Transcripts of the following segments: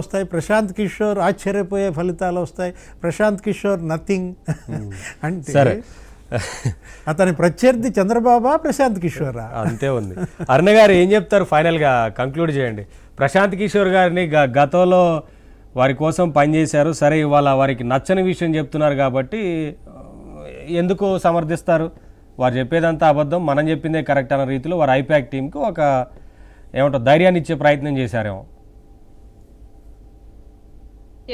వస్తాయి, ప్రశాంత్ కిషోర్ ఆశ్చర్యపోయే ఫలితాలు వస్తాయి, ప్రశాంత్ కిషోర్ నథింగ్. అంటే సరే, అతని ప్రత్యర్థి చంద్రబాబా, ప్రశాంత్ కిషోరా? అంతే ఉంది. అరుణ గారు ఏం చెప్తారు? ఫైనల్గా కంక్లూడ్ చేయండి. ప్రశాంత్ కిషోర్ గారిని గతంలో వారి కోసం పనిచేశారు, సరే ఇవాళ వారికి నచ్చని విషయం చెప్తున్నారు కాబట్టి ఎందుకు సమర్థిస్తారు? వారు చెప్పేదంతా అబద్ధం, మనం చెప్పిందే కరెక్ట్ అన్న రీతిలో వారు ఐపాక్ టీంకి ఒక ఏమంటారు ధైర్యాన్ని ఇచ్చే ప్రయత్నం చేశారేమో.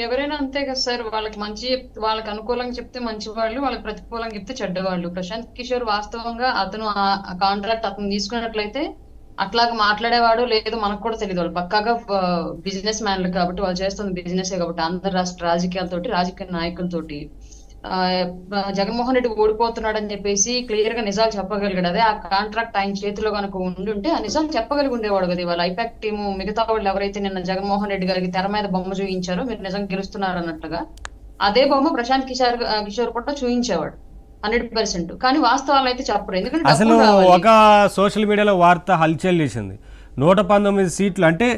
ఎవరైనా అంతే కదా సార్, వాళ్ళకి అనుకూలంగా చెప్తే మంచి వాళ్ళు, వాళ్ళకి ప్రతికూలంగా చెప్తే చెడ్డవాళ్ళు. ప్రశాంత్ కిషోర్ వాస్తవంగా అతను ఆ కాంట్రాక్ట్ అతను తీసుకున్నట్లయితే అట్లాగా మాట్లాడేవాడు లేదు మనకు కూడా తెలియదు. వాళ్ళు పక్కాగా బిజినెస్ మ్యాన్లు కాబట్టి, వాళ్ళు చేస్తున్న బిజినెస్ కాబట్టి ఆంధ్ర రాష్ట్ర రాజకీయ నాయకులతోటి జగన్మోహన్ రెడ్డి ఓడిపోతున్నాడు అని చెప్పేసి క్లియర్ గా నిజాలు చెప్పగలిగాడు. అదే ఆ కాంట్రాక్ట్ ఆయన చేతిలో కనుక ఉండుంటే ఆ నిజాలు చెప్పగలిగి ఉండేవాడు కదా. వాళ్ళ ఐపాక్ టీము మిగతా వాళ్ళు ఎవరైతే నిన్న జగన్మోహన్ రెడ్డి గారికి తెర మీద బొమ్మ చూపించారో మీరు నిజంగా గెలుస్తున్నారు అన్నట్టుగా, అదే బొమ్మ ప్రశాంత్ కిషోర్ కూడా చూపించేవాడు 100%. కానీ వాస్తవాలు అయితే చెప్పరు. ఎందుకంటే అసలు ఒక సోషల్ మీడియాలో వార్త హల్చల్ చేసింది, 119 సీట్లు అంటే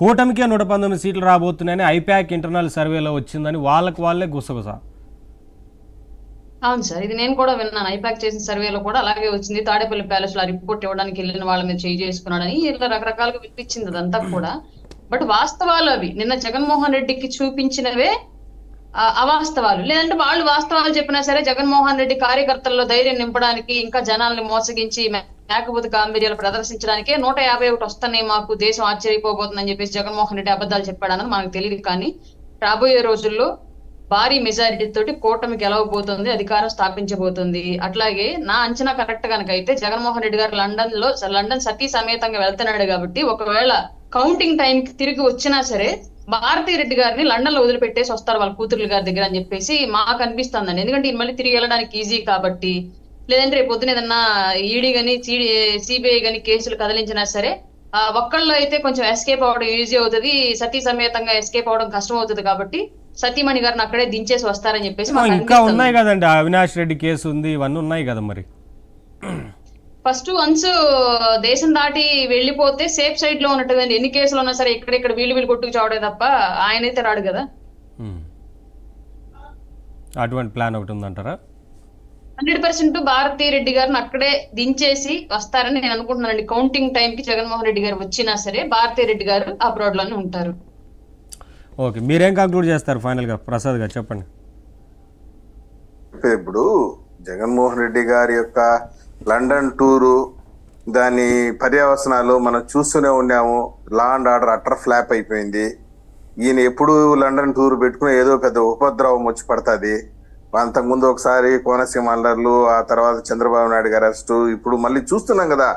కూటమికే 119 సీట్లు రాబోతున్నాయని ఐపాక్ ఇంటర్నల్ సర్వేలో వచ్చిందని వాళ్ళే గుసగుస. అవును సార్, ఇది నేను కూడా విన్నాను. ఐపాక్ చేసిన సర్వేలో కూడా అలాగే వచ్చింది. తాడేపల్లి ప్యాలెస్ లో రిపోర్ట్ ఇవ్వడానికి వెళ్ళిన వాళ్ళ మీద చేయి చేసుకున్నాడని ఇలా రకరకాలుగా వినిపించింది అదంతా కూడా. బట్ వాస్తవాలు అవి నిన్న జగన్మోహన్ రెడ్డికి చూపించినవే అవాస్తవాలు. లేదంటే వాళ్ళు వాస్తవాలు చెప్పినా సరే జగన్మోహన్ రెడ్డి కార్యకర్తల్లో ధైర్యం నింపడానికి, ఇంకా జనాల్ని మోసగించి మేకపోతు గాంభీర్యాలు ప్రదర్శించడానికే 151 వస్తున్నాయి మాకు, దేశం ఆశ్చర్యపోబోతుందని చెప్పేసి జగన్మోహన్ రెడ్డి అబద్ధాలు చెప్పాడన్నది మనకు తెలియదు. కానీ రాబోయే రోజుల్లో భారీ మెజారిటీ తోటి కూటమి గెలవబోతుంది, అధికారం స్థాపించబోతుంది. అట్లాగే నా అంచనా కరెక్ట్ కనుక అయితే జగన్మోహన్ రెడ్డి గారు లండన్ సతీ సమేతంగా వెళ్తున్నాడు కాబట్టి ఒకవేళ కౌంటింగ్ టైం కి తిరిగి వచ్చినా సరే భారతీ రెడ్డి గారిని లండన్ లో వదిలిపెట్టేసి వస్తారు వాళ్ళ కూతుర్ల గారి దగ్గర అని చెప్పేసి మాకు అనిపిస్తుందండి. ఎందుకంటే ఈయన మళ్ళీ తిరిగి వెళ్ళడానికి ఈజీ కాబట్టి. లేదంటే రేపు పొద్దున ఏదన్నా ఈడీ గాని సిబిఐ గాని కేసులు కదిలించినా సరే ఒక్కళ్ళు అయితే కొంచెం ఎస్కేప్ అవ్వడం ఈజీ అవుతుంది, సతీ సమేతంగా ఎస్కేప్ అవ్వడం కష్టం అవుతుంది. కాబట్టి సతీమణి గారిని అక్కడే దించేసి వస్తారని చెప్పేసి ఇంకా ఉన్నాయి కదండి, అవినాష్ రెడ్డి కేసు ఉంది, ఇవన్నీ ఉన్నాయి కదా. మరి ఫస్ట్ వన్స్ దేశం దాటి వెళ్ళిపోతే సేఫ్ సైడ్ లో ఉన్నట్టు, ఎన్ని కేసులు ఉన్నా సరే ఇక్కడ వీళ్ళు కొట్టుకు చావడే తప్ప ఆయన అయితే రాడు కదా. అటువంటి ప్లాన్ ఒకటి ఉందంటారా? 100% భారతీ రెడ్డి గారిని అక్కడే దించేసి వస్తారని నేను అనుకుంటున్నానండి. కౌంటింగ్ టైం కి జగన్మోహన్ రెడ్డి గారు వచ్చినా సరే భారతీ రెడ్డి గారు అబ్రాడ్ లోనే ఉంటారు. ఓకే, మీరేం కంక్లూడ్ చేస్తారు ఫైనల్ గా? ప్రసాద్ గారు చెప్పండి. ఇప్పుడు జగన్మోహన్ రెడ్డి గారి యొక్క లండన్ టూరు, దాని పర్యవసనాలు మనం చూస్తూనే ఉన్నాము. Law and order utter flop అయిపోయింది. ఈయన ఎప్పుడు లండన్ టూర్ పెట్టుకుని ఏదో పెద్ద ఉపద్రవం వచ్చి పడుతుంది. అంతకుముందు ఒకసారి కోనసీమ అల్లర్లు, ఆ తర్వాత చంద్రబాబు నాయుడు గారి అరెస్టు, ఇప్పుడు మళ్ళీ చూస్తున్నాం కదా